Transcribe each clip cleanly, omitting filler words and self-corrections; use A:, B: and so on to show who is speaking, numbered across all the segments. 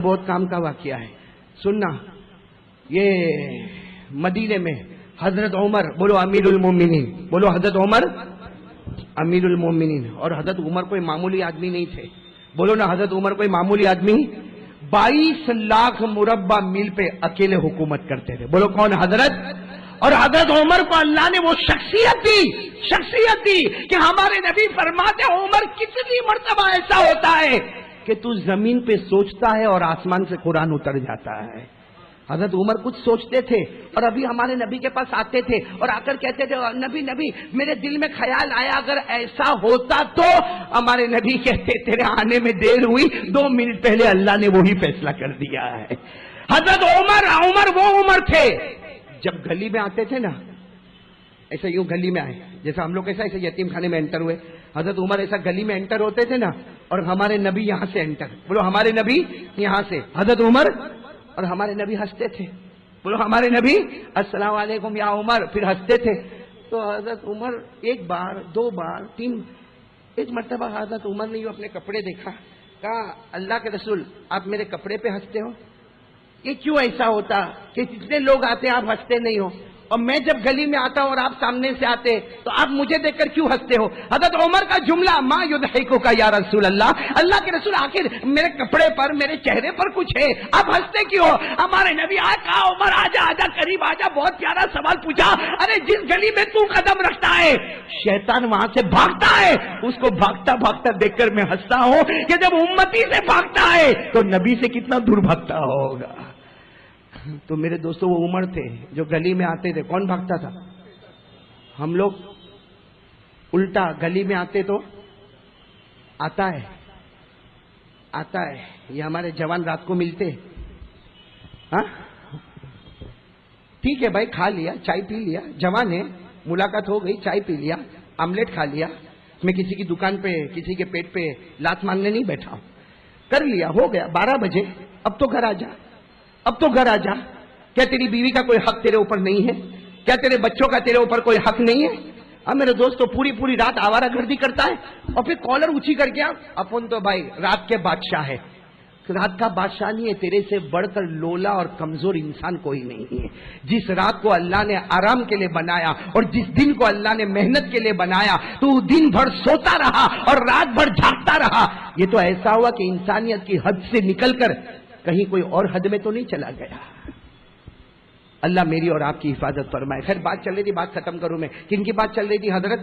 A: بہت کام کا واقعہ ہے سننا. یہ مدینے میں حضرت عمر، بولو امیر المومنین، بولو حضرت عمر امیر المومنین. اور حضرت عمر کوئی معمولی آدمی نہیں تھے. بولو نا، حضرت عمر کوئی معمولی آدمی 22 لاکھ مربع میل پہ اکیلے حکومت کرتے تھے. بولو کون؟ حضرت. اور حضرت عمر کو اللہ نے وہ شخصیت دی کہ ہمارے نبی فرماتے عمر کتنی مرتبہ ایسا ہوتا ہے کہ تو زمین پہ سوچتا ہے اور آسمان سے قرآن اتر جاتا ہے. حضرت عمر کچھ سوچتے تھے اور ابھی ہمارے نبی کے پاس آتے تھے اور آ کر کہتے تھے نبی میرے دل میں خیال آیا اگر ایسا ہوتا تو. ہمارے نبی کہتے تیرے آنے میں دیر ہوئی، 2 منٹ پہلے اللہ نے وہی فیصلہ کر دیا ہے. حضرت عمر وہ عمر تھے جب گلی میں آتے تھے نا، ایسا یوں گلی میں آئے جیسا ہم لوگ ایسا ایسے یتیم خانے میں انٹر ہوئے. حضرت عمر ایسا گلی میں انٹر ہوتے تھے نا اور ہمارے نبی یہاں سے انٹر. بولو ہمارے نبی یہاں سے، حضرت عمر اور ہمارے نبی ہنستے تھے. بولو ہمارے نبی السلام علیکم یا عمر، پھر ہنستے تھے. تو حضرت عمر 1 بار 2 بار 3، ایک مرتبہ حضرت عمر نے اپنے کپڑے دیکھا، کہا اللہ کے رسول آپ میرے کپڑے پہ ہنستے ہو؟ یہ کیوں ایسا ہوتا کہ جتنے لوگ آتے ہیں آپ ہنستے نہیں ہو، اور میں جب گلی میں آتا ہوں اور آپ سامنے سے آتے تو آپ مجھے دیکھ کر کیوں ہنستے ہو؟ حضرت عمر کا جملہ ما یضحکک یا رسول اللہ، اللہ کے رسول آخر میرے کپڑے پر میرے چہرے پر کچھ ہے، آپ ہنستے کیوں ہو؟ ہمارے نبی کہا عمر آجا قریب آجا، بہت پیارا سوال پوچھا. ارے جس گلی میں تو قدم رکھتا ہے شیطان وہاں سے بھاگتا ہے، اس کو بھاگتا دیکھ کر میں ہنستا ہوں کہ جب امتی سے بھاگتا ہے تو نبی سے کتنا دور بھاگتا ہوگا. تو میرے دوستوں وہ عمر تھے جو گلی میں آتے تھے. کون بھاگتا تھا؟ ہم لوگ الٹا گلی میں آتے تو آتا ہے یہ ہمارے جوان رات کو ملتے. ہاں ٹھیک ہے بھائی، کھا لیا، چائے پی لیا، جوان ہے، ملاقات ہو گئی، چائے پی لیا، آملیٹ کھا لیا. میں کسی کی دکان پہ کسی کے پیٹ پہ لات مارنے نہیں بیٹھا ہوں. کر لیا، ہو گیا 12 بجے، اب تو گھر آ جا. کیا تیری بیوی کا کوئی حق تیرے اوپر نہیں ہے؟ کیا تیرے بچوں کا تیرے اوپر کوئی حق نہیں ہے؟ اب میرے دوست تو پوری رات آوارہ گردی کرتا ہے اور پھر کالر اونچی کر کے اپن تو بھائی رات کے بادشاہ ہے. رات کا بادشاہ نہیں ہے، تیرے سے بڑھ کر لولا اور کمزور انسان کوئی نہیں ہے. جس رات کو اللہ نے آرام کے لیے بنایا اور جس دن کو اللہ نے محنت کے لیے بنایا تو دن بھر سوتا رہا اور رات بھر جھاگتا رہا. یہ تو ایسا ہوا کہ انسانیت کی حد سے نکل کر کہیں کوئی اور حد میں تو نہیں چلا گیا. اللہ میری اور آپ کی حفاظت فرمائے. خیر بات چل رہی تھی، بات ختم کروں میں. کن کی بات چل رہی تھی؟ حضرت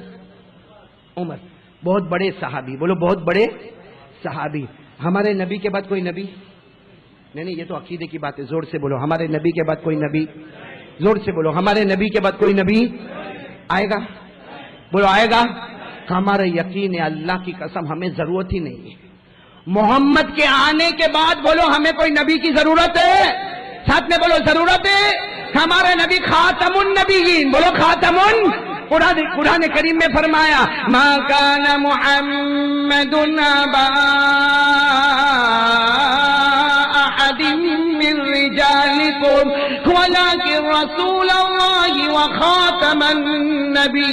A: عمر، بہت بڑے صحابی. بولو بہت بڑے صحابی. ہمارے نبی کے بعد کوئی نبی نہیں، یہ تو عقیدے کی بات ہے. زور سے بولو ہمارے نبی کے بعد کوئی نبی. زور سے بولو ہمارے نبی کے بعد کوئی نبی آئے گا. بولو آئے گا. ہمارا یقین ہے، اللہ کی قسم ہمیں ضرورت ہی نہیں ہے محمد کے آنے کے بعد. بولو ہمیں کوئی نبی کی ضرورت ہے؟ ساتھ میں بولو ضرورت ہے. ہمارا نبی خاتم النبیین. بولو خاتم. قرآن کریم میں فرمایا ما کان محمد ابا احد من رجالکم ولکن رسول اللہ وخاتم النبیین.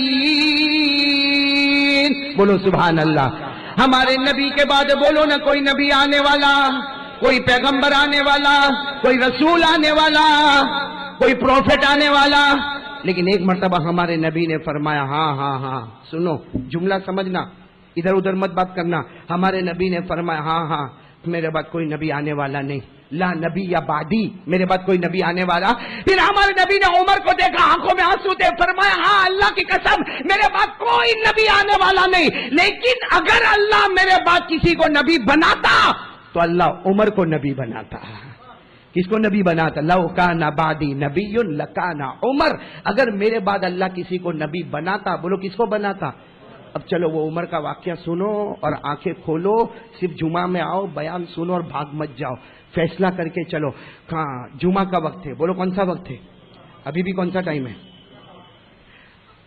A: بولو سبحان اللہ. ہمارے نبی کے بعد بولو نا کوئی نبی آنے والا، کوئی پیغمبر آنے والا، کوئی رسول آنے والا، کوئی پروفٹ آنے والا. لیکن ایک مرتبہ ہمارے نبی نے فرمایا ہاں سنو، جملہ سمجھنا، ادھر ادھر مت بات کرنا. ہمارے نبی نے فرمایا ہاں میرے بعد کوئی نبی آنے والا نہیں، لا نبی یا بعدی، میرے بعد کوئی نبی آنے والا. پھر ہمارے نبی نے عمر کو دیکھا، آنکھوں میں آنسو تھے، فرمایا ہاں اللہ کی قسم میرے بعد کوئی نبی آنے والا نہیں، لیکن اگر اللہ میرے بعد کسی کو نبی بناتا تو اللہ عمر کو نبی بناتا. کس کو نبی بناتا؟ لو کان بعدی نبی لکان عمر. اگر میرے بعد اللہ کسی کو نبی بناتا، بولو کس کو بناتا؟ اب چلو وہ عمر کا واقعہ سنو اور آنکھیں کھولو، صرف جمعہ میں آؤ، بیان سنو اور بھاگ مت جاؤ، فیصلہ کر کے چلو. کہاں جمعہ کا وقت ہے؟ بولو کون سا وقت ہے؟ ابھی بھی کون سا ٹائم ہے؟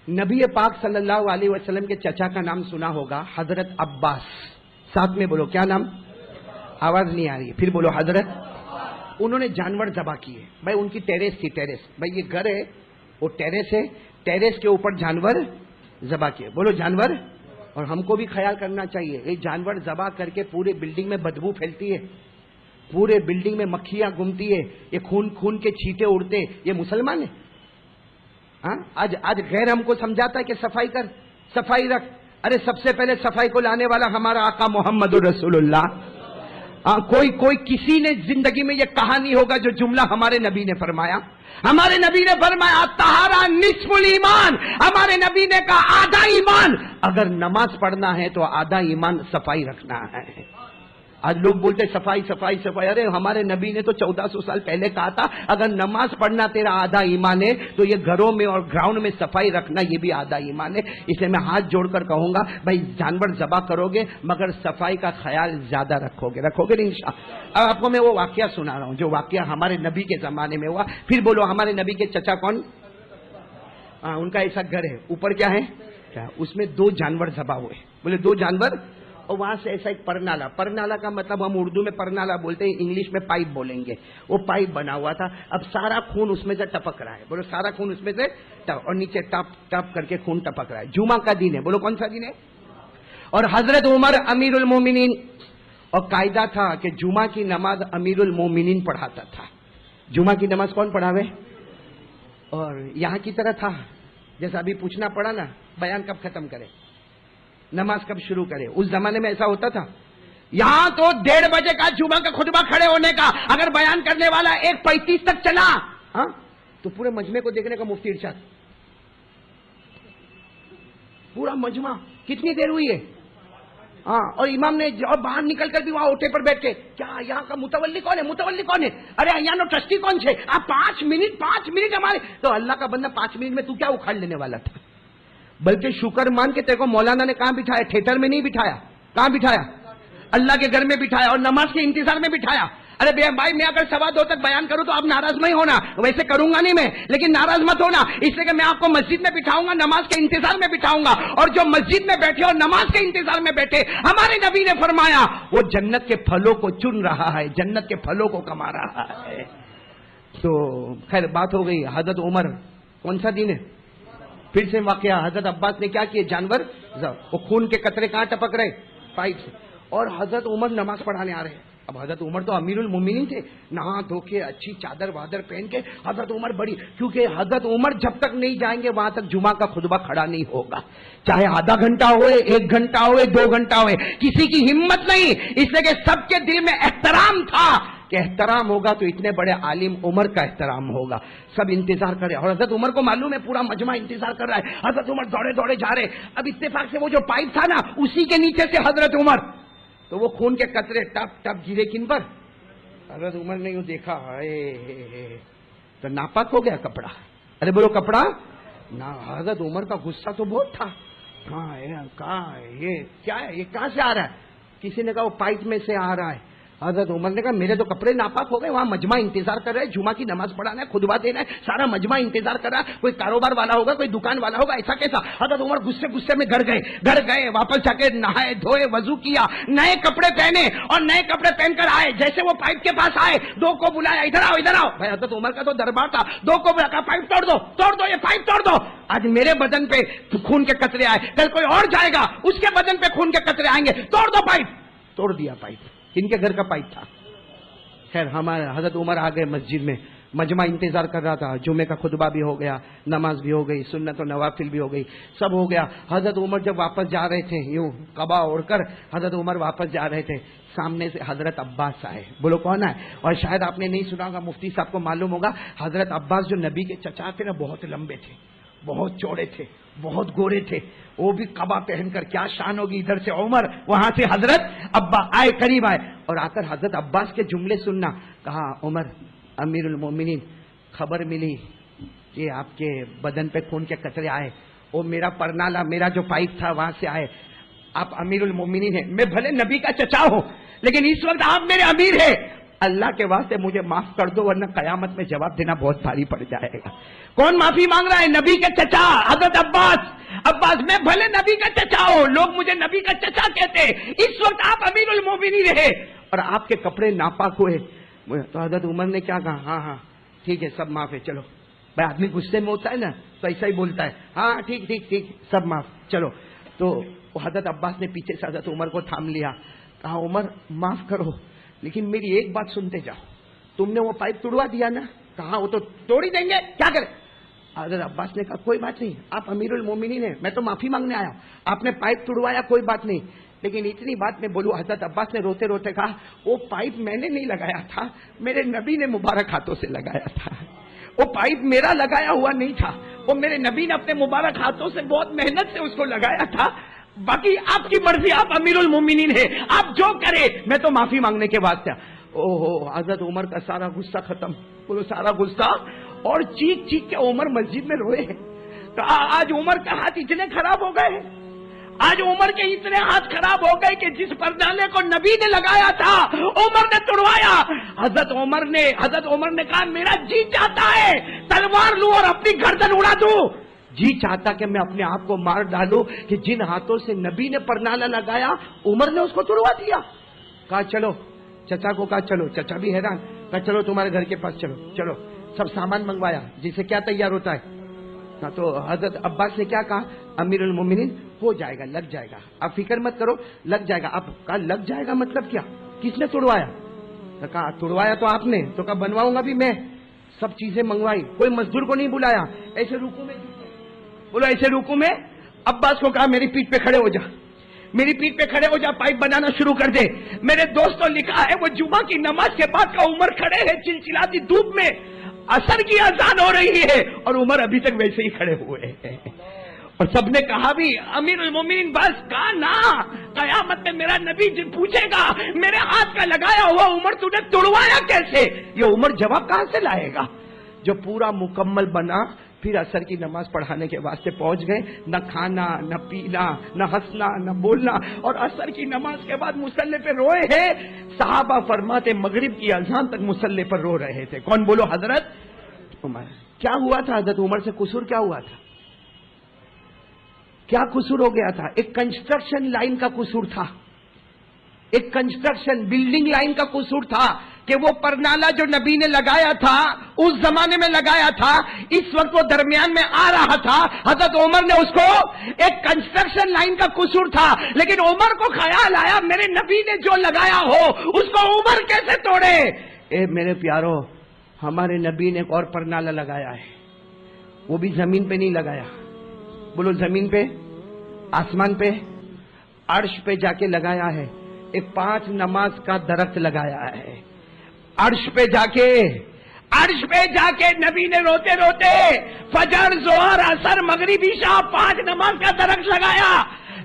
A: نبی پاک صلی اللہ علیہ وسلم کے چچا کا نام سنا ہوگا، حضرت عباس. ساتھ میں بولو کیا نام؟ آواز نہیں آ رہی ہے، پھر بولو حضرت. انہوں نے جانور ذبح کیے. بھائی ان کی ٹیریس تھی، ٹیریس. بھائی یہ گھر ہے، وہ ٹیریس ہے، ٹیریس کے اوپر جانور ذبح کیے. بولو جانور. اور ہم کو بھی خیال کرنا چاہیے، یہ جانور ذبح کر کے پورے بلڈنگ میں بدبو پھیلتی ہے. پورے بلڈنگ میں مکھیاں گھومتی ہے, یہ خون خون کے چھینٹے اڑتے, یہ مسلمان ہے؟ آج غیر ہم کو سمجھاتا ہے کہ صفائی کر, صفائی رکھ. ارے سب سے پہلے صفائی کو لانے والا ہمارا آقا محمد رسول اللہ. کوئی کسی نے زندگی میں یہ کہا نہیں ہوگا جو جملہ ہمارے نبی نے فرمایا. ہمارے نبی نے فرمایا طہارہ نصف الایمان, ہمارے نبی نے کہا آدھا ایمان. اگر نماز پڑھنا ہے تو آدھا ایمان صفائی رکھنا ہے. آج لوگ بولتے صفائی صفائی صفائی. ارے ہمارے نبی نے تو 1400 سال پہلے کہا تھا اگر نماز پڑھنا تیرا آدھا ایمان ہے تو یہ گھروں میں اور گراؤنڈ میں صفائی رکھنا یہ بھی آدھا ایمان ہے. اسے میں ہاتھ جوڑ کر کہوں گا بھائی جانور ذبح کرو گے مگر صفائی کا خیال زیادہ رکھو گے نہیں انشاءاللہ. اب آپ کو میں وہ واقعہ سنا رہا ہوں جو واقعہ ہمارے نبی کے زمانے میں ہوا. پھر بولو ہمارے نبی کے چچا کون؟ ان کا ایسا گھر ہے, اوپر کیا ہے, اس میں 2 جانور ذبح ہوئے. بولے 2 جانور, اور وہاں سے ایسا ایک پرنالا, پرنالا کا مطلب ہم اردو میں پرنالا بولتے ہیں, انگلش میں پائپ بولیں گے. وہ پائپ بنا ہوا تھا. اب سارا خون اس میں سے ٹپک رہا ہے. بولو سارا خون اس میں سے اور نیچے ٹپ ٹپ کر کے خون ٹپک رہا ہے. جمعہ کا دن ہے. بولو کون سا دن ہے؟ اور حضرت عمر امیر المومنین, اور قاعدہ تھا کہ جمعہ کی نماز امیر المومنین پڑھاتا تھا. جمعہ کی نماز کون پڑھاوے؟ اور یہاں کی طرح تھا جیسا ابھی پوچھنا پڑا نا بیان کب ختم کرے, نماز کب شروع کرے. اس زمانے میں ایسا ہوتا تھا. یہاں تو 1:30 بجے کا جمعہ کا خطبہ کھڑے ہونے کا, اگر بیان کرنے والا 1:35 تک چلا تو پورے مجمع کو دیکھنے کا مفتی ارشاد. پورا مجمع کتنی دیر ہوئی ہے, اور امام نے اور باہر نکل کر بھی وہاں اوٹے پر بیٹھ کے کیا یہاں کا متولی کون ہے, متولی کون ہے, ارے یہاں ٹرسٹی کون سے, آپ 5 منٹ ہمارے. تو اللہ کا بندہ 5 منٹ میں تو کیا اکھاڑ لینے والا تھا. بلکہ شکر مان کے تیرے کو مولانا نے کہاں بٹھایا, تھیٹر میں نہیں بٹھایا, کہاں بٹھایا, اللہ کے گھر میں بٹھایا اور نماز کے انتظار میں بٹھایا. ارے بھائی میں اگر 2:15 تک بیان کروں تو آپ ناراض نہیں ہونا, ویسے کروں گا نہیں میں, لیکن ناراض مت ہونا, اس لیے کہ میں آپ کو مسجد میں بٹھاؤں گا, نماز کے انتظار میں بٹھاؤں گا. اور جو مسجد میں بیٹھے اور نماز کے انتظار میں بیٹھے, ہمارے نبی نے فرمایا وہ جنت کے پھلوں کو چن رہا ہے, جنت کے پھلوں کو کما رہا ہے. تو خیر بات ہو گئی. حضرت عمر کون سا دن ہے؟ پھر سے واقعہ, حضرت عباس نے کیا کیے, جانور وہ خون کے قطرے کہاں ٹپک رہے, پائپ سے, اور حضرت عمر نماز پڑھانے آ رہے ہیں. اب حضرت عمر تو امیر المومنین تھے, نہا دھو کے اچھی چادر وادر پہن کے حضرت عمر بڑی, کیونکہ حضرت عمر جب تک نہیں جائیں گے وہاں تک جمعہ کا خطبہ کھڑا نہیں ہوگا, چاہے آدھا گھنٹہ ہوئے, 1 گھنٹہ ہوئے, 2 گھنٹہ ہوئے, کسی کی ہمت نہیں. اس لیے کہ سب کے دل میں احترام تھا کہ احترام ہوگا تو اتنے بڑے عالم عمر کا احترام ہوگا. سب انتظار کر رہے, اور حضرت عمر کو معلوم ہے پورا مجمع انتظار کر رہا ہے. حضرت عمر دوڑے دوڑے جا رہے. اب اتفاق سے وہ جو پائپ تھا نا اسی کے نیچے سے حضرت عمر, تو وہ خون کے قطرے ٹپ ٹپ گرے کن پر. حضرت عمر نے یوں دیکھا, تو ناپاک ہو گیا کپڑا. ارے بولو کپڑا نا. حضرت عمر کا غصہ تو بہت تھا. یہ کیا ہے, یہ کہاں سے آ رہا ہے؟ کسی نے کہا وہ پائپ میں سے آ رہا ہے. حضرت عمر نے کہا میرے تو کپڑے ناپاک ہو گئے, وہاں مجمع انتظار کر رہے ہیں, جمعہ کی نماز پڑھانا ہے, خطبہ دینا ہے, سارا مجمع انتظار کر رہا ہے, کوئی کاروبار والا ہوگا, کوئی دکان والا ہوگا, ایسا کیسا. حضرت عمر غصے میں گھر گئے, واپس جا کے نہائے دھوئے, وضو کیا, نئے کپڑے پہنے, اور نئے کپڑے پہن کر آئے. جیسے وہ پائپ کے پاس آئے, 2 کو بلایا, ادھر آؤ. بھائی حضرت عمر کا تو دربار تھا, 2 کو بلا, پائپ توڑ دو, یہ پائپ توڑ دو. آج میرے بدن پہ خون کے قطرے آئے, کل کوئی اور جائے گا اس کے بدن پہ خون کے قطرے آئیں گے, توڑ دو پائپ. توڑ دیا پائپ. کن کے گھر کا پائپ تھا؟ خیر ہمارے حضرت عمر آ گئے مسجد میں, مجمع انتظار کر رہا تھا, جمعے کا خطبہ بھی ہو گیا, نماز بھی ہو گئی, سنت و نوافل بھی ہو گئی, سب ہو گیا. حضرت عمر جب واپس جا رہے تھے, یوں قبا اوڑھ کر حضرت عمر واپس جا رہے تھے, سامنے سے حضرت عباس آئے. بولو کون آئے؟ اور شاید آپ نے نہیں سنا ہوگا, مفتی صاحب کو معلوم ہوگا, حضرت عباس جو نبی کے چچا تھے نا بہت لمبے تھے, بہت چوڑے تھے, بہت گورے تھے, وہ بھی قبا پہن کر, کیا شان ہوگی. ادھر سے عمر, وہاں سے حضرت ابا آئے, قریب آئے, اور آ کر حضرت عباس کے جملے سننا. کہا عمر امیر المومنین, خبر ملی کہ آپ کے بدن پہ خون کے قطرے آئے, وہ میرا پرنالا, میرا جو پائپ تھا وہاں سے آئے. آپ امیر المومنین ہیں, میں بھلے نبی کا چچا ہوں لیکن اس وقت آپ میرے امیر ہیں, اللہ کے واسطے مجھے معاف کر دو ورنہ قیامت میں جواب دینا بہت بھاری پڑ جائے گا. کون معافی مانگ رہا ہے؟ نبی کے چچا حضرت عباس. میں بھلے نبی کا چچا ہوں, لوگ مجھے نبی کا چچا کہتے, اس وقت آپ امیر المومنین رہے اور آپ کے کپڑے ناپاک ہوئے. تو حضرت عمر نے کیا کہا, ہاں ٹھیک ہے, سب معاف ہے, چلو. بھائی آدمی غصے میں ہوتا ہے نا تو ایسا ہی بولتا ہے, ہاں ٹھیک سب معاف, چلو. تو حضرت عباس نے پیچھے سے حضرت عمر کو تھام لیا, کہا عمر معاف کرو, لیکن میری ایک بات سنتے جاؤ, تم نے وہ پائپ توڑوا دیا نا, کہا وہ تو توڑ ہی دیں گے, کیا کریں؟ حضرت عباس نے کہا کوئی بات نہیں, آپ امیر المومنین ہیں, میں تو معافی مانگنے آیا, آپ نے پائپ توڑوایا کوئی بات نہیں, لیکن اتنی بات میں بولوں, حضرت عباس نے روتے روتے کہا وہ پائپ میں نے نہیں لگایا تھا, میرے نبی نے مبارک ہاتھوں سے لگایا تھا. وہ پائپ میرا لگایا ہوا نہیں تھا, وہ میرے نبی نے اپنے مبارک ہاتھوں سے بہت محنت سے اس کو لگایا تھا. باقی آپ کی مرضی, آپ امیر المومنین ہیں, آپ جو کرے, میں تو معافی مانگنے کے واسطے. حضرت عمر کا سارا غصہ ختم, بولو سارا غصہ, اور چیخ چیخ کے عمر مسجد میں روئے ہیں. آج عمر کا ہاتھ اتنے خراب ہو گئے, آج عمر کے اتنے ہاتھ خراب ہو گئے کہ جس پردانے کو نبی نے لگایا تھا عمر نے توڑوایا. حضرت عمر نے کہا میرا جی چاہتا ہے تلوار لوں اور اپنی گردن اڑا دوں, جی چاہتا کہ میں اپنے آپ کو مار ڈالوں کہ جن ہاتھوں سے نبی نے پرنالہ لگایا عمر نے اس کو توڑوا دیا. کہا چلو, چچا کو کہا چلو, چچا بھی حیران, کہا چلو تمہارے گھر کے پاس چلو, چلو سب سامان منگوایا جسے کیا تیار ہوتا ہے. تو حضرت عباس نے کیا کہا, امیر المومنین ہو جائے گا, لگ جائے گا, آپ فکر مت کرو, لگ جائے گا. اب کہا لگ جائے گا مطلب کیا, کس نے توڑوایا؟ تو کہا توڑوایا تو آپ نے, تو کہا بنواؤں گا بھی میں. سب چیزیں منگوائی, کوئی مزدور کو نہیں بلایا, ایسے رکوع میں, بولو ایسے رکوع میں. عباس کو کہا میری پیٹھ پہ کھڑے ہو جا, میری پیٹھ پہ کھڑے ہو جا, پائپ بنانا شروع کر دے. میرے دوستوں لکھا ہے وہ جمعہ کی نماز کے بعد کا عمر کھڑے ہے چلچلاتی دھوپ میں, عصر کی اذان ہو رہی ہے اور عمر ابھی تک ویسے ہی کھڑے ہوئے ہیں. اور سب نے کہا بھی امیر المومنین بس, کہا نا, قیامت میں میرا نبی پوچھے گا میرے ہاتھ کا لگایا ہوا عمر تو نے توڑوایا کیسے. یہ عمر جواب کہاں سے لائے گا؟ جو پورا مکمل بنا, پھر عصر کی نماز پڑھانے کے واسطے پہنچ گئے, نہ کھانا نہ پینا نہ ہنسنا نہ بولنا, اور عصر کی نماز کے بعد مصلی پہ روئے ہیں. صحابہ فرماتے مغرب کی اذان تک مصلی پر رو رہے تھے. کون؟ بولو حضرت عمر. کیا ہوا تھا حضرت عمر سے؟ قصور کیا ہوا تھا؟ کیا قصور ہو گیا تھا؟ ایک کنسٹرکشن لائن کا قصور تھا, ایک کنسٹرکشن بلڈنگ لائن کا قصور تھا کہ وہ پرنالہ جو نبی نے لگایا تھا اس زمانے میں لگایا تھا, اس وقت وہ درمیان میں آ رہا تھا. حضرت عمر نے اس کو, ایک کنسٹرکشن لائن کا قصور تھا, لیکن عمر کو خیال آیا میرے نبی نے جو لگایا ہو اس کو عمر کیسے توڑے. اے میرے پیارو, ہمارے نبی نے ایک اور پرنالہ لگایا ہے, وہ بھی زمین پہ نہیں لگایا, بولو زمین پہ, آسمان پہ, عرش پہ جا کے لگایا ہے. ایک 5 نماز کا درخت لگایا ہے عرش پہ جا کے. عرش پہ جا کے نبی نے روتے روتے فجر ظہر عصر مغرب عشاء 5 نماز کا درخت لگایا.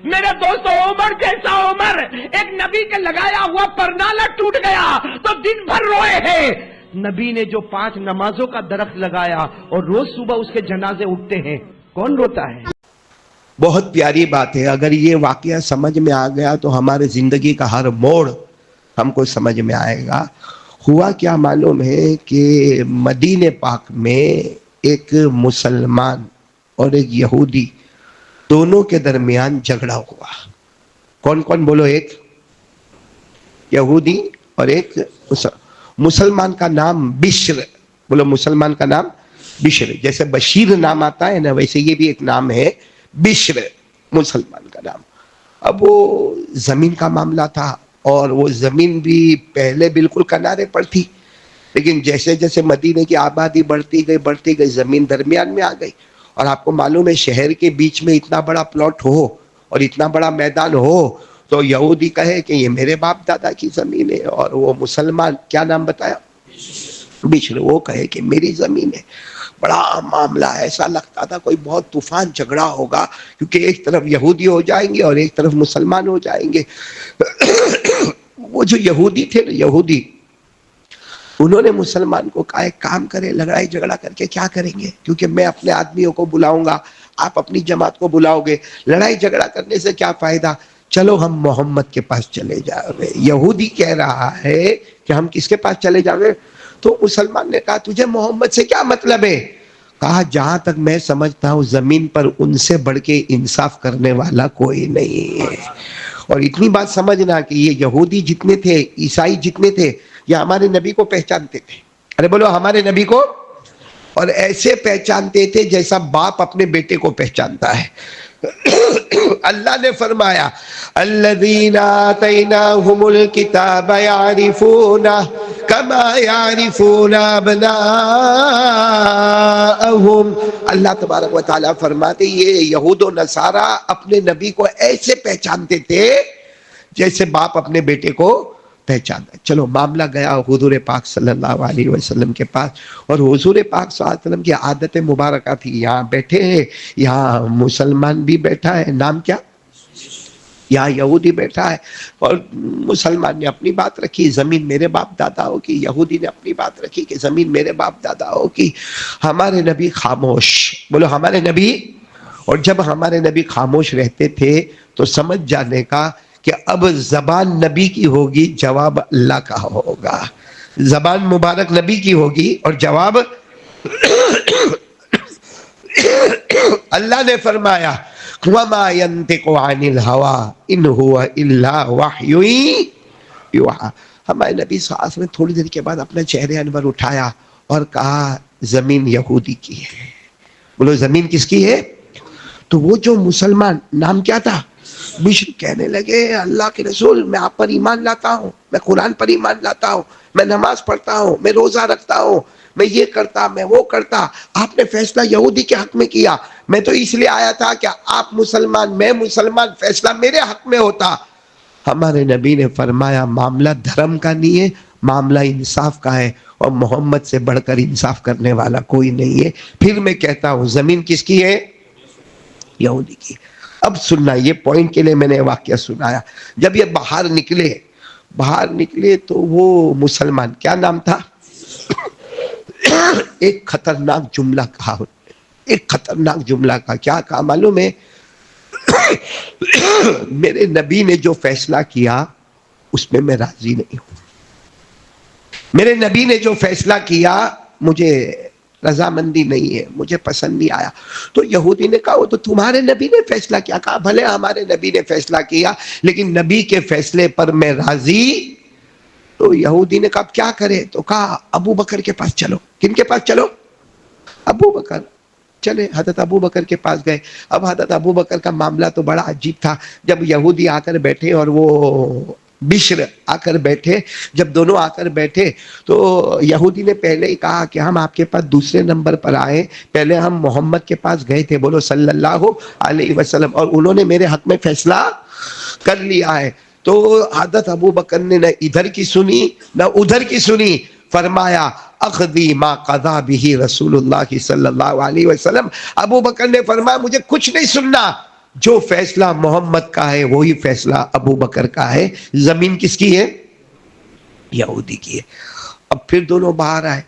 A: میرے دوستو عمر جیسا عمر, ایک نبی کے لگایا ہوا پرنالہ ٹوٹ گیا تو دن بھر روئے ہیں. نبی نے جو 5 نمازوں کا درخت لگایا اور روز صبح اس کے جنازے اٹھتے ہیں, کون روتا ہے؟
B: بہت پیاری بات ہے. اگر یہ واقعہ سمجھ میں آ گیا تو ہمارے زندگی کا ہر موڑ ہم کو سمجھ میں آئے گا. ہوا کیا معلوم ہے کہ مدینہ پاک میں ایک مسلمان اور ایک یہودی دونوں کے درمیان جھگڑا ہوا. کون کون؟ بولو. ایک یہودی اور ایک مسلمان کا نام بشر. بولو مسلمان کا نام بشر. جیسے بشیر نام آتا ہے نا, ویسے یہ بھی ایک نام ہے بشر, مسلمان کا نام. اب وہ زمین کا معاملہ تھا, اور وہ زمین بھی پہلے بالکل کنارے پر تھی, لیکن جیسے جیسے مدینے کی آبادی بڑھتی گئی زمین درمیان میں آ گئی. اور آپ کو معلوم ہے شہر کے بیچ میں اتنا بڑا پلاٹ ہو اور اتنا بڑا میدان ہو تو یہودی کہے کہ یہ میرے باپ دادا کی زمین ہے, اور وہ مسلمان کیا نام بتایا؟ بشر, وہ کہے کہ میری زمین ہے. بڑا معاملہ, ایسا لگتا تھا کوئی بہت طوفان جھگڑا ہوگا, کیونکہ ایک طرف یہودی ہو جائیں گے اور ایک طرف مسلمان ہو جائیں گے. وہ جو یہودی تھے نا, یہودی, انہوں نے مسلمان کو کہا ایک کام کرے, لڑائی جھگڑا کر کے کیا کریں گے, کیونکہ میں اپنے آدمیوں کو بلاؤں گا, آپ اپنی جماعت کو بلاؤ گے, لڑائی جھگڑا کرنے سے کیا فائدہ, چلو ہم محمد کے پاس چلے جاؤ گے. یہودی کہہ رہا ہے کہ ہم کس کے پاس چلے جاؤ گے؟ تو مسلمان نے کہا تجھے محمد سے کیا مطلب ہے؟ کہا جہاں تک میں سمجھتا ہوں زمین پر ان سے بڑھ کے انصاف کرنے والا کوئی نہیں ہے. اور اتنی بات سمجھنا کہ یہ یہودی جتنے تھے, عیسائی جتنے تھے, یہ ہمارے نبی کو پہچانتے تھے. ارے بولو ہمارے نبی کو, اور ایسے پہچانتے تھے جیسا باپ اپنے بیٹے کو پہچانتا ہے. اللہ نے فرمایا الذین آتیناہم الکتاب یعرفونہ کما یعرفون ابناءہم. اللہ تبارک و تعالیٰ فرماتے یہ یہود و نصارہ اپنے نبی کو ایسے پہچانتے تھے جیسے باپ اپنے بیٹے کو پہچانتا. چلو معاملہ گیا حضور پاک صلی اللہ علیہ وسلم کے پاس, اور حضور پاک صلی اللہ علیہ وسلم کی عادت مبارکہ تھی, یہاں بیٹھے ہیں, یہاں مسلمان بھی بیٹھا ہے, نام کیا, یہاں یہودی بیٹھا ہے, اور مسلمان نے اپنی بات رکھی, زمین میرے باپ داداؤں کی, یہودی نے اپنی بات رکھی کہ زمین میرے باپ داداؤں کی. ہمارے نبی خاموش, بولو ہمارے نبی, اور جب ہمارے نبی خاموش رہتے تھے تو سمجھ جانے کا کہ اب زبان نبی کی ہوگی, جواب اللہ کا ہوگا. زبان مبارک نبی کی ہوگی اور جواب اللہ نے فرمایا وَمَا يَنْتِقُ عَنِ الْهَوَىٰ إِنْ هُوَ إِلَّا وَحْيٌ يُوحَىٰ. ہمارے نبی صلی اللہ علیہ وسلم نے تھوڑی دیر کے بعد اپنا چہرہ انور اٹھایا اور کہا زمین یہودی کی ہے. بولو زمین کس کی ہے؟ تو وہ جو مسلمان, نام کیا تھا, بشر, کہنے لگے اللہ کے رسول میں آپ پر ایمان لاتا ہوں, میں قرآن پر ایمان لاتا ہوں, میں نماز پڑھتا ہوں, میں روزہ رکھتا ہوں, میں یہ کرتا, میں وہ کرتا, آپ نے فیصلہ یہودی کے حق میں کیا, میں تو اس لیے آیا تھا کہ آپ مسلمان میں مسلمان, فیصلہ میرے حق میں ہوتا. ہمارے نبی نے فرمایا معاملہ دھرم کا نہیں ہے, معاملہ انصاف کا ہے, اور محمد سے بڑھ کر انصاف کرنے والا کوئی نہیں ہے. پھر میں کہتا ہوں زمین کس کی ہے؟ یہودی کی. اب سننا, یہ پوائنٹ کے لیے میں نے واقعہ سنایا. جب یہ باہر نکلے تو وہ مسلمان, کیا نام تھا, ایک خطرناک جملہ کہا, ایک خطرناک جملہ کہا. کیا کہا معلوم ہے؟ میرے نبی نے جو فیصلہ کیا اس میں میں راضی نہیں ہوں. میرے نبی نے جو فیصلہ کیا مجھے رضامندی نہیں ہے, مجھے پسند نہیں آیا. تو یہودی نے کہا وہ تو تمہارے نبی نے فیصلہ کیا. کہا بھلے ہمارے نبی نے فیصلہ کیا لیکن نبی کے فیصلے پر میں راضی. تو یہودی نے کہا کیا کرے, تو کہا ابو بکر کے پاس چلو. کن کے پاس چلو؟ ابو بکر. چلے حضرت ابو بکر کے پاس گئے. اب حضرت ابو بکر کا معاملہ تو بڑا عجیب تھا. جب یہودی آ کر بیٹھے اور وہ بشر آ کر بیٹھے, جب دونوں آ کر بیٹھے تو یہودی نے پہلے ہی کہا کہ ہم آپ کے پاس دوسرے نمبر پر آئے, پہلے ہم محمد کے پاس گئے تھے, بولو صلی اللہ علیہ وسلم, اور انہوں نے میرے حق میں فیصلہ کر لیا ہے. تو حضرت ابو بکر نے نہ ادھر کی سنی نہ ادھر کی سنی, فرمایا اخذی ما قضا به رسول اللہ صلی اللہ علیہ وسلم. ابو بکر نے فرمایا مجھے کچھ نہیں سننا, جو فیصلہ محمد کا ہے وہی فیصلہ ابو بکر کا ہے. زمین کس کی ہے؟ یہودی کی ہے. اب پھر دونوں باہر آئے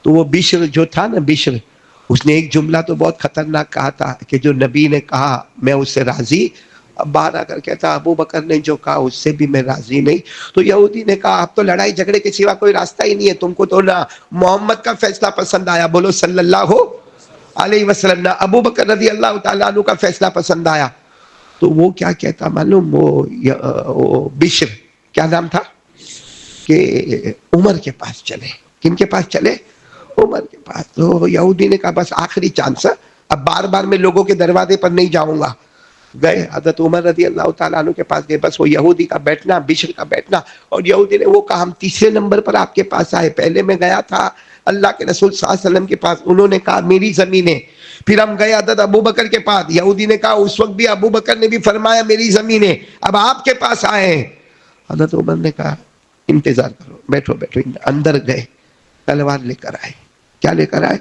B: تو وہ بشر جو تھا نا, بشر, اس نے ایک جملہ تو بہت خطرناک کہا تھا کہ جو نبی نے کہا میں اس سے راضی. اب باہر آ کر کہتا ابو بکر نے جو کہا اس سے بھی میں راضی نہیں. تو یہودی نے کہا اب تو لڑائی جھگڑے کے سوا کوئی راستہ ہی نہیں ہے, تم کو تو نہ محمد کا فیصلہ پسند آیا, بولو صلی اللہ علیہ وسلم, نہ ابو بکر رضی اللہ تعالیٰ عنہ کا فیصلہ پسند آیا. تو وہ کیا کہتا معلوم, وہ بشر, کیا نام تھا, کہ عمر کے پاس چلے. کن کے پاس چلے؟ عمر کے پاس. تو یہودی نے کہا بس آخری چانس, اب بار بار میں لوگوں کے دروازے پر نہیں جاؤں گا. گئے حضرت عمر رضی اللہ تعالیٰ عنہ کے پاس گئے. بس وہ یہودی کا بیٹھنا, بشر کا بیٹھنا, اور یہودی نے وہ کہا ہم تیسرے نمبر پر آپ کے پاس آئے, پہلے میں گیا تھا اللہ کے رسول صلی اللہ علیہ وسلم کے پاس, انہوں نے کہا میری زمین ہے. پھر ہم گئے حضرت ابو بکر کے پاس, یہودی نے کہا اس وقت بھی ابو بکر نے بھی فرمایا میری زمین ہے, اب آپ کے پاس آئے ہیں. حضرت عمر نے کہا انتظار کرو, بیٹھو بیٹھو. اندر گئے, تلوار لے کر آئے. کیا لے کر آئے؟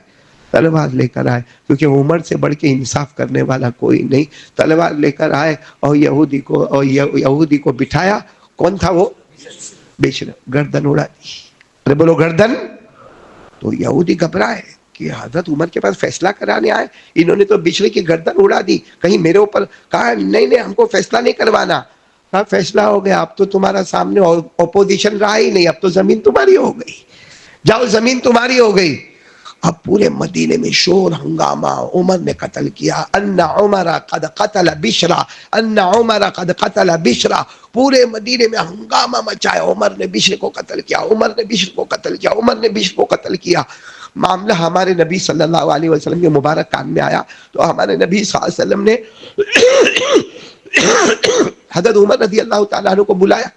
B: تلوار لے کر آئے, کیونکہ عمر سے بڑھ کے انصاف کرنے والا کوئی نہیں. تلوار لے کر آئے اور یہودی کو بٹھایا. کون تھا وہ؟ بشر. گردن اڑا دی. ارے بولو گردن. تو یہودی گھبرائے کہ حضرت عمر کے پاس فیصلہ کرانے آئے, انہوں نے تو بشر کی گردن اڑا دی, کہیں میرے اوپر. کہا نہیں ہم کو فیصلہ نہیں کروانا. کہا فیصلہ ہو گیا, اب تو تمہارا سامنے اپوزیشن رہا ہی نہیں, اب تو زمین تمہاری ہو گئی, جاؤ زمین تمہاری ہو گئی. اب پورے مدینے میں شور ہنگامہ, عمر نے قتل کیا, ان عمر قد قتل بشرا, ان عمر قد قتل بشرا. پورے مدینے میں ہنگامہ مچایا, عمر نے بشر کو قتل کیا, عمر نے بشر کو قتل کیا, عمر نے بشر کو قتل کیا. معاملہ ہمارے نبی صلی اللہ علیہ وسلم کے مبارک کان میں آیا تو ہمارے نبی صلی اللہ علیہ وسلم نے حضرت عمر رضی اللہ تعالیٰ عنہ کو بلایا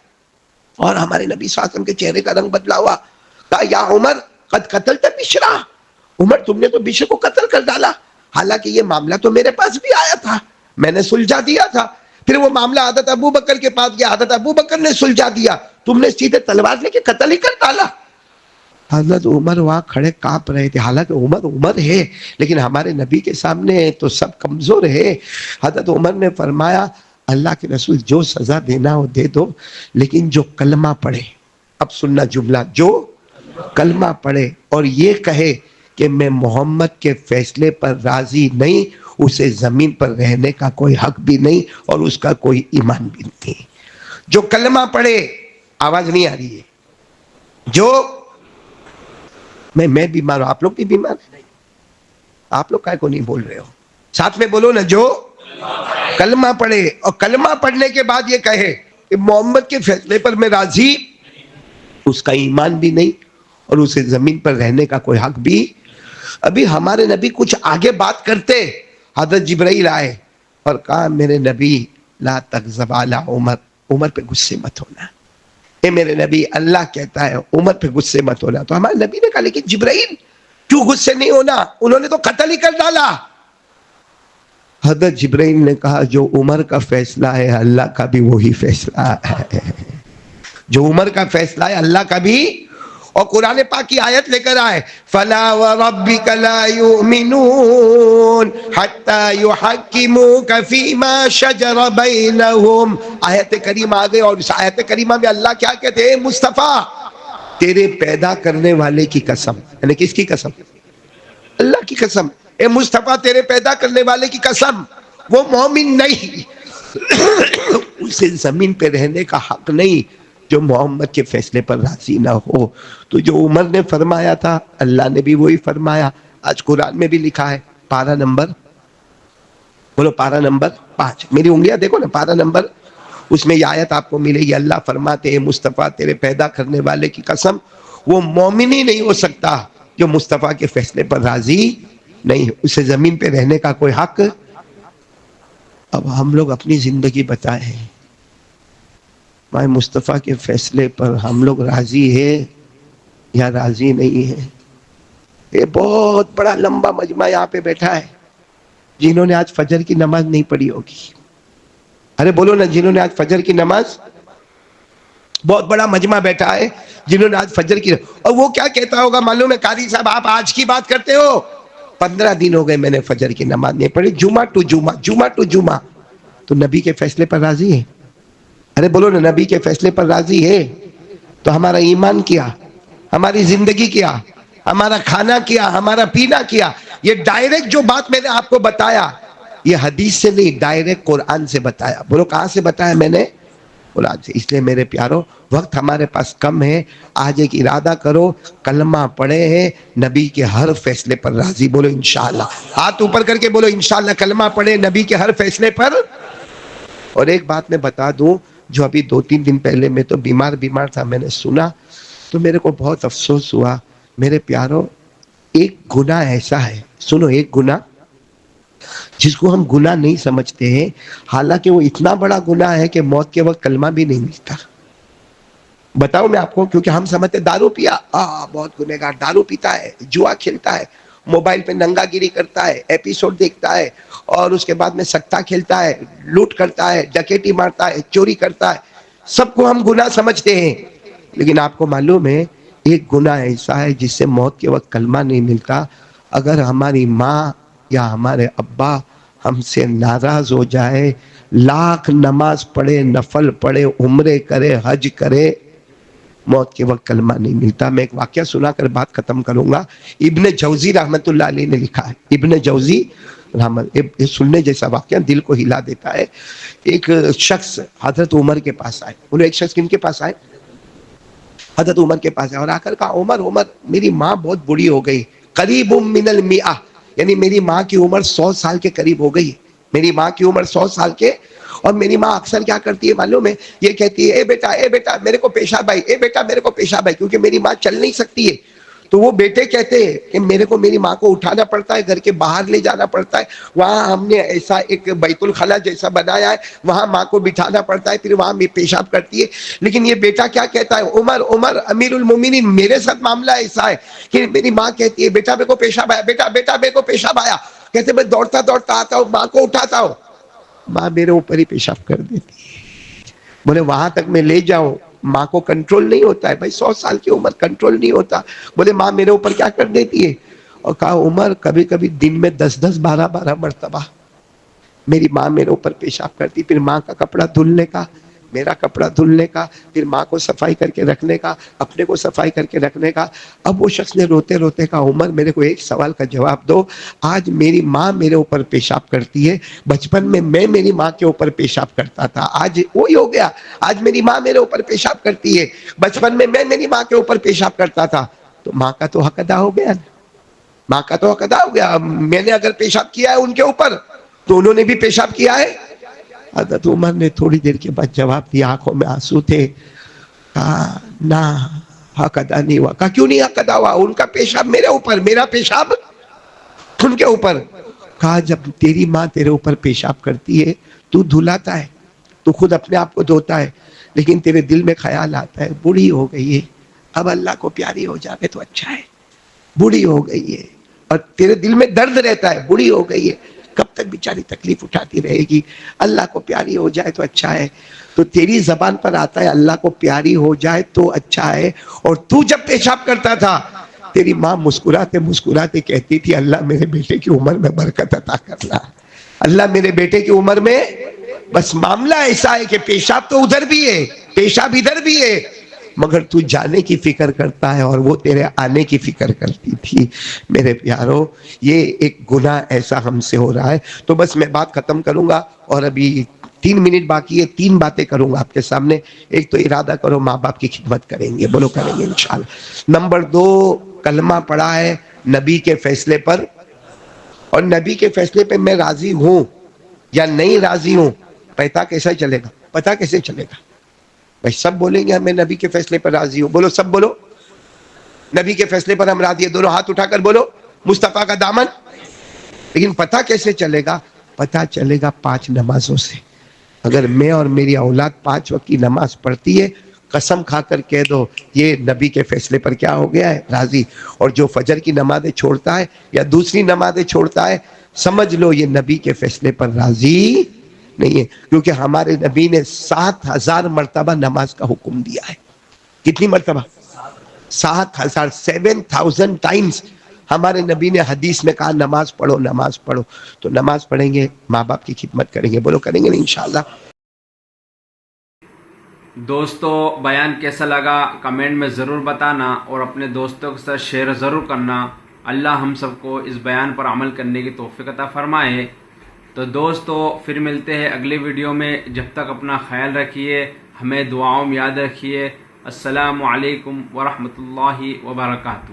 B: اور ہمارے نبی صلی اللہ علیہ وسلم کے چہرے کا رنگ بدلا ہوا. کہا یا عمر قد قتلت بشرا، عمر تم نے تو بشر کو قتل کر ڈالا، حالانکہ یہ معاملہ تو میرے پاس بھی آیا تھا، میں نے سلجھا دیا تھا. پھر وہ معاملہ حضرت ابو بکر کے پاس گیا، حضرت ابو بکر نے سلجھا دیا، تم نے سیدھے تلوار لے کے قتل ہی کر ڈالا. حضرت عمر وہاں کھڑے کانپ رہے تھے، حالانکہ عمر ہے لیکن ہمارے نبی کے سامنے تو سب کمزور ہے. حضرت عمر نے فرمایا اللہ کے رسول جو سزا دینا ہو دے دو، لیکن جو کلمہ پڑھے، اب سننا جملہ، جو کلمہ پڑھے اور یہ کہے کہ میں محمد کے فیصلے پر راضی نہیں، اسے زمین پر رہنے کا کوئی حق بھی نہیں اور اس کا کوئی ایمان بھی نہیں. جو کلمہ پڑھے، آواز نہیں آ رہی ہے، جو میں بیمار ہوں، آپ لوگ بھی بیمار ہیں، آپ لوگ کائے کو نہیں بول رہے ہو؟ ساتھ میں بولو نا، جو کلمہ پڑھے اور کلمہ پڑھنے کے بعد یہ کہے کہ محمد کے فیصلے پر میں راضی، اس کا ایمان بھی نہیں اور اسے زمین پر رہنے کا کوئی حق بھی. ابھی ہمارے نبی کچھ آگے بات کرتے، حضرت جبرائیل آئے اور کہا میرے نبی لا تغضب علی عمر، عمر پہ غصے مت ہونا. اے میرے نبی اللہ کہتا ہے عمر پہ غصے مت ہونا. تو ہمارے نبی نے کہا لیکن جبرائیل کیوں غصے نہیں ہونا، انہوں نے تو قتل ہی کر ڈالا. حضرت جبرائیل نے کہا جو عمر کا فیصلہ ہے اللہ کا بھی وہی فیصلہ ہے، جو عمر کا فیصلہ ہے اللہ کا بھی. اور قرآن پاک کی آیت لے کر آئے فَلَا وَرَبِّكَ لَا يُؤْمِنُونَ حَتَّى يُحَكِّمُوكَ فِي مَا شَجَرَ بَيْنَهُمْ. آیت کریمہ آ گئی اور اس آیت کریمہ میں اللہ کیا کہتے ہیں؟ مصطفیٰ تیرے پیدا کرنے والے کی قسم، یعنی کس کی قسم؟ اللہ کی قسم. اے مصطفیٰ تیرے پیدا کرنے والے کی قسم، وہ مومن نہیں اسے زمین پہ رہنے کا حق نہیں جو محمد کے فیصلے پر راضی نہ ہو. تو جو عمر نے فرمایا تھا اللہ نے بھی وہی فرمایا. آج قرآن میں بھی لکھا ہے، پارہ نمبر بولو، پارہ نمبر 5، میری انگلیاں دیکھو نا، پارہ نمبر، اس میں یہ آیت آپ کو ملے گی. اللہ فرماتے ہیں مصطفیٰ تیرے پیدا کرنے والے کی قسم، وہ مومن ہی نہیں ہو سکتا جو مصطفیٰ کے فیصلے پر راضی نہیں، اسے زمین پہ رہنے کا کوئی حق. اب ہم لوگ اپنی زندگی بتائیں، مائے مصطفیٰ کے فیصلے پر ہم لوگ راضی ہے یا راضی نہیں ہے؟ یہ بہت بڑا لمبا مجمع یہاں پہ بیٹھا ہے جنہوں نے آج فجر کی نماز نہیں پڑھی ہوگی. ارے بولو نا، جنہوں نے آج فجر کی نماز، بہت بڑا مجمع بیٹھا ہے جنہوں نے آج فجر کی. اور وہ کیا کہتا ہوگا معلوم ہے؟ قاری صاحب آپ آج کی بات کرتے ہو، 15 دن ہو گئے میں نے فجر کی نماز نہیں پڑھی، جمعہ ٹو جمعہ. تو نبی کے فیصلے پر راضی ہے؟ ارے بولو نا، نبی کے فیصلے پر راضی ہے تو ہمارا ایمان کیا، ہماری زندگی کیا، ہمارا کھانا کیا، ہمارا پینا کیا. یہ ڈائریکٹ جو بات میں نے آپ کو بتایا یہ حدیث سے نہیں، ڈائریکٹ قرآن سے بتایا. بولو کہاں سے بتایا میں نے؟ قرآن سے. اس لیے میرے پیارو وقت ہمارے پاس کم ہے، آج ایک ارادہ کرو، کلمہ پڑھے ہیں، نبی کے ہر فیصلے پر راضی. بولو انشاءاللہ، ہاتھ اوپر کر کے بولو انشاءاللہ، کلمہ پڑھے نبی کے ہر فیصلے پر. اور ایک بات میں بتا دوں، جو ابھی 2-3 دن پہلے میں تو بیمار تھا، میں نے سنا تو میرے کو بہت افسوس ہوا. میرے پیارو ایک گناہ ایسا ہے، سنو، ایک گناہ جس کو ہم گناہ نہیں سمجھتے ہیں، حالانکہ وہ اتنا بڑا گناہ ہے کہ موت کے وقت کلمہ بھی نہیں ملتا. بتاؤ میں آپ کو، کیونکہ ہم سمجھتے دارو پیا بہت گنہگار، دارو پیتا ہے، جوا کھیلتا ہے، موبائل پہ ننگا گیری کرتا ہے، ایپیسوڈ دیکھتا ہے، اور اس کے بعد میں سکتا کھیلتا ہے، لوٹ کرتا ہے، ڈکیٹی مارتا ہے، چوری کرتا ہے، سب کو ہم گناہ سمجھتے ہیں. لیکن آپ کو معلوم ہے ایک گناہ ایسا ہے جس سے موت کے وقت کلمہ نہیں ملتا. اگر ہماری ماں یا ہمارے ابا ہم سے ناراض ہو جائے، لاکھ نماز پڑھے، نفل پڑھے، عمرے کرے، حج کرے، موت کے وقت کلمہ نہیں ملتا. میں ایک واقعہ سنا کر بات ختم کروں گا. ابن جوزی رحمت اللہ علیہ نے لکھا ہے، ابن جوزی رحمت، سننے جیسا واقعہ، دل کو ہلا دیتا ہے. ایک شخص حضرت عمر کے پاس آئے. بولو ایک شخص کن کے پاس آئے؟ حضرت عمر کے پاس آئے اور آ کر کہا عمر میری ماں بہت بڑی ہو گئی، قریب من المئہ، یعنی میری ماں کی عمر 100 سال کے قریب ہو گئی. میری ماں کی عمر 100 سال کے، اور میری ماں اکثر کیا کرتی ہے معلوم ہے؟ یہ کہتی ہے اے بیٹا میرے کو پیشاب آئی، اے بیٹا میرے کو پیشاب آئی، کیونکہ میری ماں چل نہیں سکتی ہے. تو وہ بیٹے کہتے ہیں کہ میرے کو میری ماں کو اٹھانا پڑتا ہے, گھر کے باہر لے جانا پڑتا ہے, وہاں ہم نے ایسا ایک بیت الخلا جیسا بنایا ہے, وہاں ماں کو بٹھانا پڑتا ہے, پھر وہاں میں پیشاب کرتی ہے. لیکن یہ بیٹا کیا کہتا ہے, عمر عمر امیر المومنین, میرے ساتھ معاملہ ایسا ہے کہ میری ماں کہتی ہے بیٹا میرے کو پیشاب آیا, بیٹا بیٹا میرے کو پیشاب آیا, کہتے میں دوڑتا دوڑتا آتا ہوں, ماں کو اٹھاتا ہوں, ماں میرے اوپر ہی پیشاب کر دیتی ہے. بولے وہاں تک میں لے جاؤں, ماں کو کنٹرول نہیں ہوتا ہے بھائی, 100 سال کی عمر, کنٹرول نہیں ہوتا. بولے ماں میرے اوپر کیا کر دیتی ہے, اور کہا عمر کبھی کبھی دن میں 10 12 مرتبہ میری ماں میرے اوپر پیشاب کرتی, پھر ماں کا کپڑا دھلنے کا, میرا کپڑا دھلنے کا, پھر ماں کو صفائی کر کے رکھنے کا, اپنے کو صفائی کر کے رکھنے کا. اب وہ شخص نے روتے روتے کہا عمر میرے کو ایک سوال کا جواب دو, آج میری ماں میرے اوپر پیشاب کرتی ہے, بچپن میں میری ماں کے اوپر پیشاب کرتا تھا, آج وہی ہو گیا, آج میری ماں میرے اوپر پیشاب کرتی ہے, بچپن میں میری ماں کے اوپر پیشاب کرتا تھا. تو ماں کا تو حق ادا ہو گیا نا, ماں کا تو حق ادا ہو گیا. میں نے اگر پیشاب کیا ہے ان کے اوپر تو انہوں نے بھی پیشاب کیا ہے. حضرت عمر نے تھوڑی دیر کے بعد جواب دیا, آنکھوں میں آنسو تھے, کہا نہ حق ادا نہیں ہوا. کہا کیوں نہیں حق ادا ہوا, ان کا پیشاب میرے اوپر, میرا پیشاب ان کے اوپر. کہا جب تیری ماں تیرے اوپر پیشاب کرتی ہے تو دھلاتا ہے, تو خود اپنے آپ کو دھوتا ہے, لیکن تیرے دل میں خیال آتا ہے بوڑھی ہو گئی ہے, اب اللہ کو پیاری ہو جاوے تو اچھا ہے, بوڑھی ہو گئی ہے, اور تیرے دل میں درد رہتا ہے بوڑھی ہو گئی ہے, کب تک بیچاری تکلیف اٹھاتی رہے گی, اللہ کو پیاری ہو جائے تو اچھا ہے. تو تیری زبان پر آتا ہے اللہ کو پیاری ہو جائے تو اچھا ہے, اور تو جب پیشاب کرتا تھا تیری ماں مسکراتے مسکراتے کہتی تھی اللہ میرے بیٹے کی عمر میں برکت عطا کرنا, اللہ میرے بیٹے کی عمر میں. بس معاملہ ایسا ہے کہ پیشاب تو ادھر بھی ہے, پیشاب ادھر بھی ہے, مگر تو جانے کی فکر کرتا ہے اور وہ تیرے آنے کی فکر کرتی تھی. میرے پیارو, یہ ایک گناہ ایسا ہم سے ہو رہا ہے. تو بس میں بات ختم کروں گا, اور ابھی 3 منٹ باقی ہے, 3 باتیں کروں گا آپ کے سامنے. ایک تو ارادہ کرو ماں باپ کی خدمت کریں گے, بولو کریں گے انشاءاللہ. نمبر 2, کلمہ پڑھا ہے نبی کے فیصلے پر, اور نبی کے فیصلے پہ میں راضی ہوں یا نہیں راضی ہوں, پتہ کیسے چلے گا, پتہ کیسے چلے گا بھائی؟ سب بولیں گے میں نبی کے فیصلے پر راضی ہوں, بولو سب بولو نبی کے فیصلے پر ہم راضی ہیں, دونوں ہاتھ اٹھا کر بولو مصطفیٰ کا دامن. لیکن پتہ کیسے چلے گا؟ پتہ چلے گا 5 نمازوں سے. اگر میں اور میری اولاد 5 وقت کی نماز پڑھتی ہے, قسم کھا کر کہہ دو یہ نبی کے فیصلے پر کیا ہو گیا ہے, راضی. اور جو فجر کی نمازیں چھوڑتا ہے یا دوسری نمازیں چھوڑتا ہے, سمجھ لو یہ نبی کے فیصلے پر راضی نہیں ہے, کیونکہ ہمارے نبی نے 7000 مرتبہ نماز کا حکم دیا ہے. کتنی مرتبہ؟ 7000 ٹائمز ہمارے نبی نے حدیث میں کہا نماز پڑھو نماز پڑھو. تو نماز پڑھیں گے, ماں باپ کی خدمت کریں گے, بولو کریں گے انشاءاللہ.
C: دوستو بیان کیسا لگا کمنٹ میں ضرور بتانا, اور اپنے دوستوں کے ساتھ شیئر ضرور کرنا. اللہ ہم سب کو اس بیان پر عمل کرنے کی توفیق عطا فرمائے. تو دوستو پھر ملتے ہیں اگلے ویڈیو میں, جب تک اپنا خیال رکھیے, ہمیں دعاؤں میں یاد رکھیے. السلام علیکم ورحمۃ اللہ وبرکاتہ.